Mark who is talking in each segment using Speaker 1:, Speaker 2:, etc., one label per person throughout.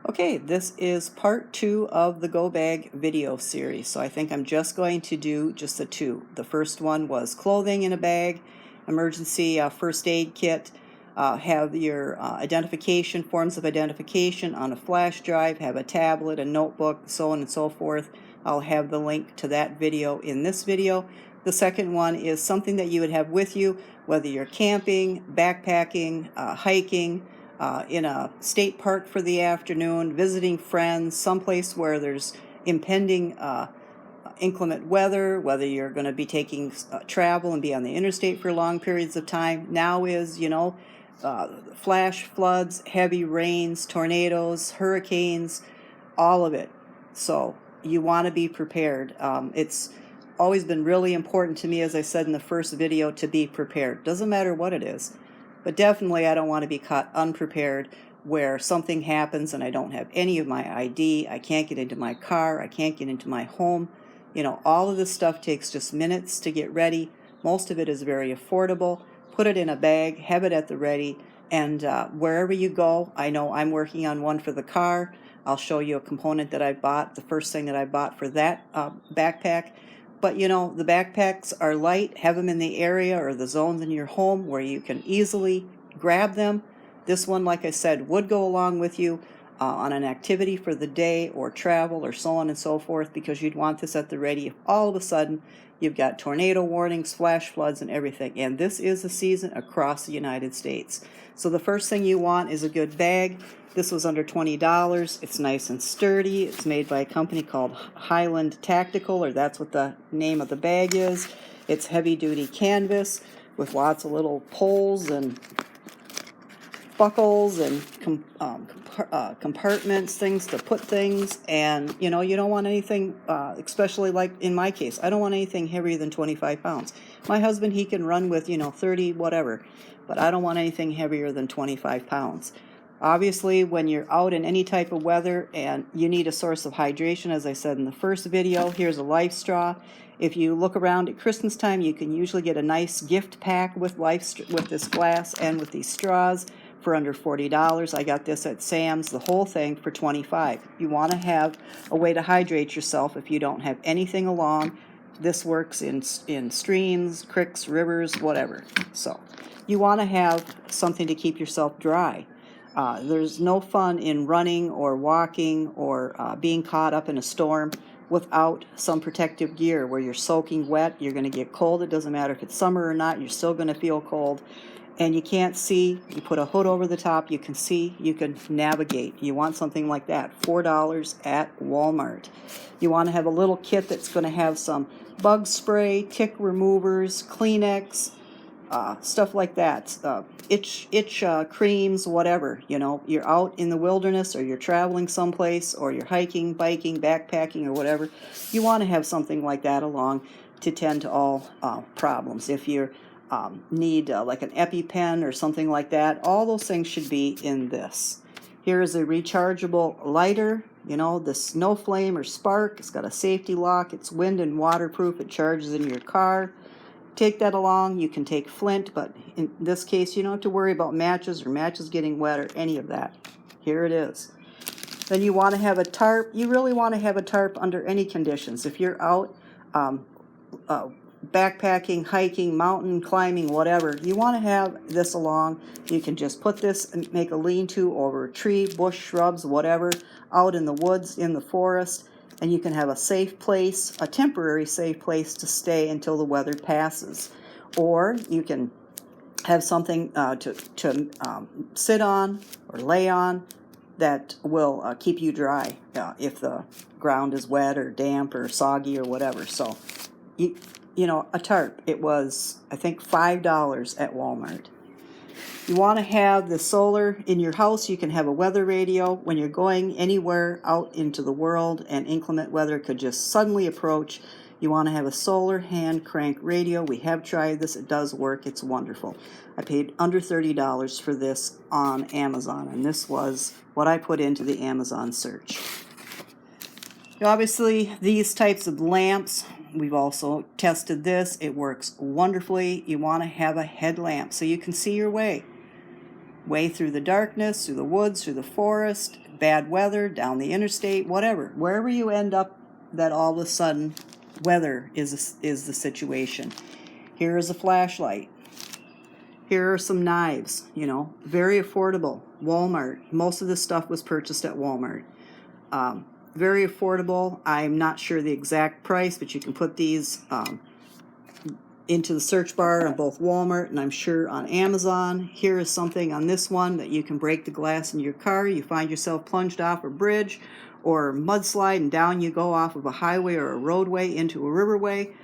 Speaker 1: Okay, this is part 2 of the Go Bag video series, so I think I'm just going to do just the two. The first one was clothing in a bag, emergency first aid kit, have your identification, forms of identification on a flash drive, have a tablet, a notebook, so on and so forth. I'll have the link to that video in this video. The second one is something that you would have with you, whether you're camping, backpacking, hiking, in a state park for the afternoon, visiting friends, someplace where there's impending inclement weather, whether you're going to be taking travel and be on the interstate for long periods of time. Now is, flash floods, heavy rains, tornadoes, hurricanes, all of it. So you want to be prepared. It's always been really important to me, as I said in the first video, to be prepared. Doesn't matter what it is. But definitely I don't want to be caught unprepared where something happens and I don't have any of my ID, I can't get into my car, I can't get into my home. All of this stuff takes just minutes to get ready. Most of it is very affordable. Put it in a bag, have it at the ready, and wherever you go, I know I'm working on one for the car. I'll show you a component that I bought, the first thing that I bought for that backpack. But the backpacks are light. Have them in the area or the zones in your home where you can easily grab them. This one, like I said, would go along with you on an activity for the day or travel or so on and so forth, because you'd want this at the ready if all of a sudden you've got tornado warnings, flash floods, and everything. And this is the season across the United States. So the first thing you want is a good bag. This was under $20. It's nice and sturdy. It's made by a company called Highland Tactical, or that's what the name of the bag is. It's heavy-duty canvas with lots of little poles and buckles and compartments, things to put things. And you don't want anything, especially like in my case, I don't want anything heavier than 25 pounds. My husband, he can run with 30 whatever, but I don't want anything heavier than 25 pounds. Obviously, when you're out in any type of weather and you need a source of hydration, as I said in the first video, here's a life straw. If you look around at Christmas time, you can usually get a nice gift pack with this glass and with these straws for under $40. I got this at Sam's, the whole thing, for $25. You want to have a way to hydrate yourself if you don't have anything along. This works in streams, creeks, rivers, whatever. So you want to have something to keep yourself dry. There's no fun in running or walking or being caught up in a storm without some protective gear where you're soaking wet. You're going to get cold. It doesn't matter if it's summer or not. You're still going to feel cold. And you can't see. You put a hood over the top. You can see. You can navigate. You want something like that. $4 at Walmart. You want to have a little kit that's going to have some bug spray, tick removers, Kleenex, stuff like that, itch creams, whatever. You're out in the wilderness or you're traveling someplace or you're hiking, biking, backpacking, or whatever. You want to have something like that along to tend to all problems. If you need like an EpiPen or something like that, all those things should be in this. Here is a rechargeable lighter, the snow flame or spark. It's got a safety lock. It's wind and waterproof. It charges in your car. Take that along. You can take flint, but in this case you don't have to worry about matches or matches getting wet or any of that. Here it is. Then you want to have a tarp. You really want to have a tarp under any conditions. If you're out backpacking, hiking, mountain climbing, whatever, you want to have this along. You can just put this and make a lean-to over a tree, bush, shrubs, whatever, out in the woods, in the forest. And you can have a safe place, a temporary safe place to stay until the weather passes. Or you can have something to sit on or lay on that will keep you dry if the ground is wet or damp or soggy or whatever. So, a tarp. It was, I think, $5 at Walmart. You want to have the solar in your house. You can have a weather radio when you're going anywhere out into the world and inclement weather could just suddenly approach. You want to have a solar hand crank radio. We have tried this. It does work. It's wonderful. I paid under $30 for this on Amazon, and this was what I put into the Amazon search. Obviously, these types of lamps, we've also tested this. It works wonderfully. You want to have a headlamp so you can see your way. way through the darkness, through the woods, through the forest, bad weather, down the interstate, whatever. Wherever you end up, that all of a sudden weather is the situation. Here is a flashlight. Here are some knives, very affordable. Walmart. Most of this stuff was purchased at Walmart. Very affordable. I'm not sure the exact price, but you can put these into the search bar on both Walmart and I'm sure on Amazon. Here is something on this one that you can break the glass in your car. You find yourself plunged off a bridge or mudslide and down you go off of a highway or a roadway into a riverway.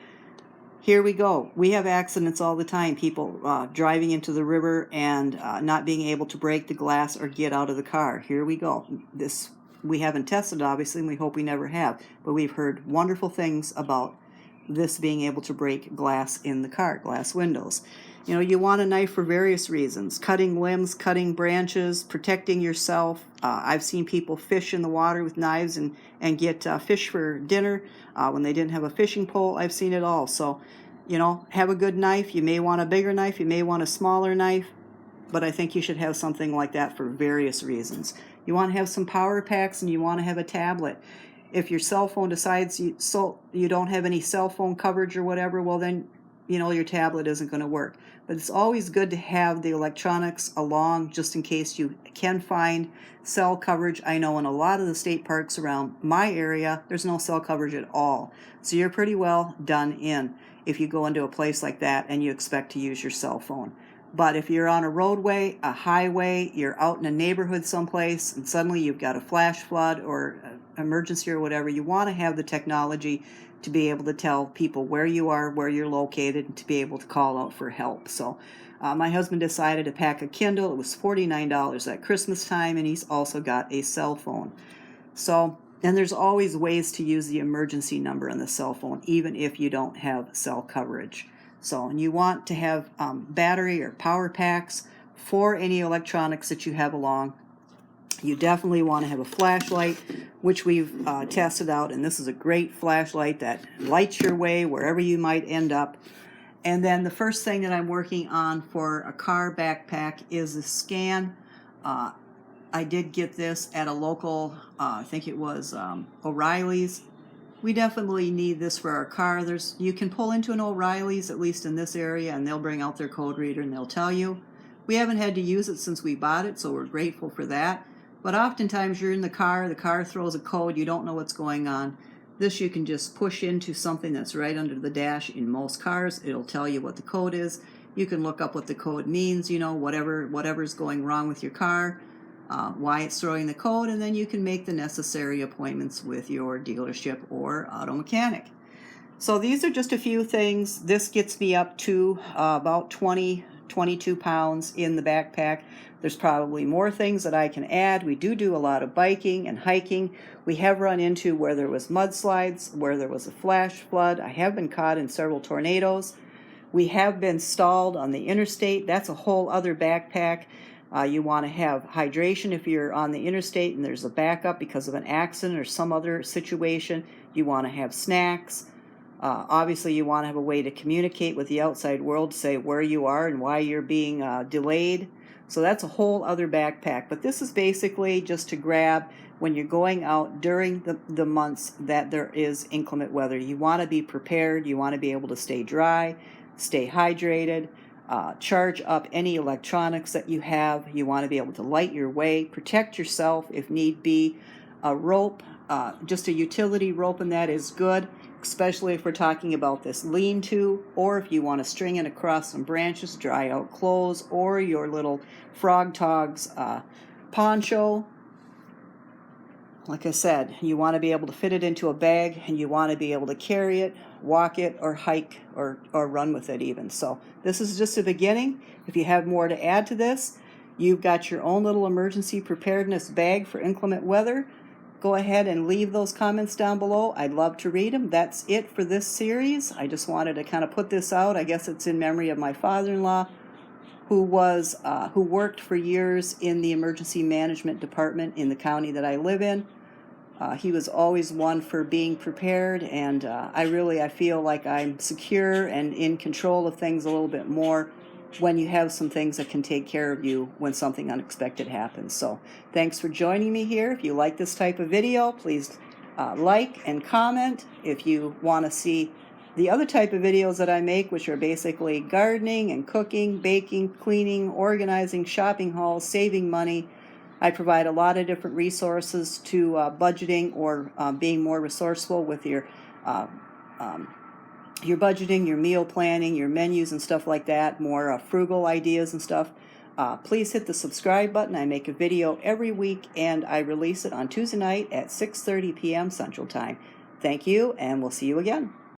Speaker 1: Here we go. We have accidents all the time. People driving into the river and not being able to break the glass or get out of the car. Here we go. This we haven't tested, obviously, and we hope we never have. But we've heard wonderful things about this being able to break glass in the car, glass windows. You want a knife for various reasons. Cutting limbs, cutting branches, protecting yourself. I've seen people fish in the water with knives and get fish for dinner when they didn't have a fishing pole. I've seen it all. So, have a good knife. You may want a bigger knife. You may want a smaller knife. But I think you should have something like that for various reasons. You want to have some power packs and you want to have a tablet. If your cell phone decides you don't have any cell phone coverage or whatever, well then, your tablet isn't going to work. But it's always good to have the electronics along just in case you can find cell coverage. I know in a lot of the state parks around my area, there's no cell coverage at all. So you're pretty well done in if you go into a place like that and you expect to use your cell phone. But if you're on a roadway, a highway, you're out in a neighborhood someplace, and suddenly you've got a flash flood or emergency or whatever, you want to have the technology to be able to tell people where you are, where you're located, and to be able to call out for help. So my husband decided to pack a Kindle. It was $49 at Christmas time, and he's also got a cell phone. So, and there's always ways to use the emergency number on the cell phone, even if you don't have cell coverage. So, and you want to have battery or power packs for any electronics that you have along. You definitely want to have a flashlight, which we've tested out, and this is a great flashlight that lights your way wherever you might end up. And then the first thing that I'm working on for a car backpack is a scan. I did get this at a local, I think it was O'Reilly's. We definitely need this for our car. You can pull into an O'Reilly's, at least in this area, and they'll bring out their code reader and they'll tell you. We haven't had to use it since we bought it, so we're grateful for that. But oftentimes you're in the car throws a code, you don't know what's going on. This you can just push into something that's right under the dash in most cars. It'll tell you what the code is. You can look up what the code means, whatever's going wrong with your car, why it's throwing the code, and then you can make the necessary appointments with your dealership or auto mechanic. So these are just a few things. This gets me up to about 22 pounds in the backpack. There's probably more things that I can add. We do a lot of biking and hiking. We have run into where there was mudslides, where there was a flash flood. I have been caught in several tornadoes. We have been stalled on the interstate. That's a whole other backpack. You want to have hydration if you're on the interstate and there's a backup because of an accident or some other situation. You want to have snacks. Obviously, you want to have a way to communicate with the outside world, to say where you are and why you're being delayed. So that's a whole other backpack. But this is basically just to grab when you're going out during the months that there is inclement weather. You want to be prepared. You want to be able to stay dry, stay hydrated, charge up any electronics that you have. You want to be able to light your way, protect yourself if need be. A rope, just a utility rope, and that is good, especially if we're talking about this lean-to, or if you want to string it across some branches, dry out clothes, or your little Frogg Toggs poncho. Like I said, you want to be able to fit it into a bag, and you want to be able to carry it, walk it, or hike, or run with it even. So this is just a beginning. If you have more to add to this, you've got your own little emergency preparedness bag for inclement weather. Go ahead and leave those comments down below. I'd love to read them. That's it for this series. I just wanted to kind of put this out. I guess it's in memory of my father-in-law, who worked for years in the emergency management department in the county that I live in. He was always one for being prepared, and I feel like I'm secure and in control of things a little bit more when you have some things that can take care of you when something unexpected happens. So thanks for joining me here. If you like this type of video, please like and comment. If you want to see the other type of videos that I make, which are basically gardening and cooking, baking, cleaning, organizing, shopping hauls, saving money, I provide a lot of different resources to budgeting or being more resourceful with your budgeting, your meal planning, your menus and stuff like that, more frugal ideas and stuff. Please hit the subscribe button. I make a video every week and I release it on Tuesday night at 6:30 p.m. Central Time. Thank you, and we'll see you again.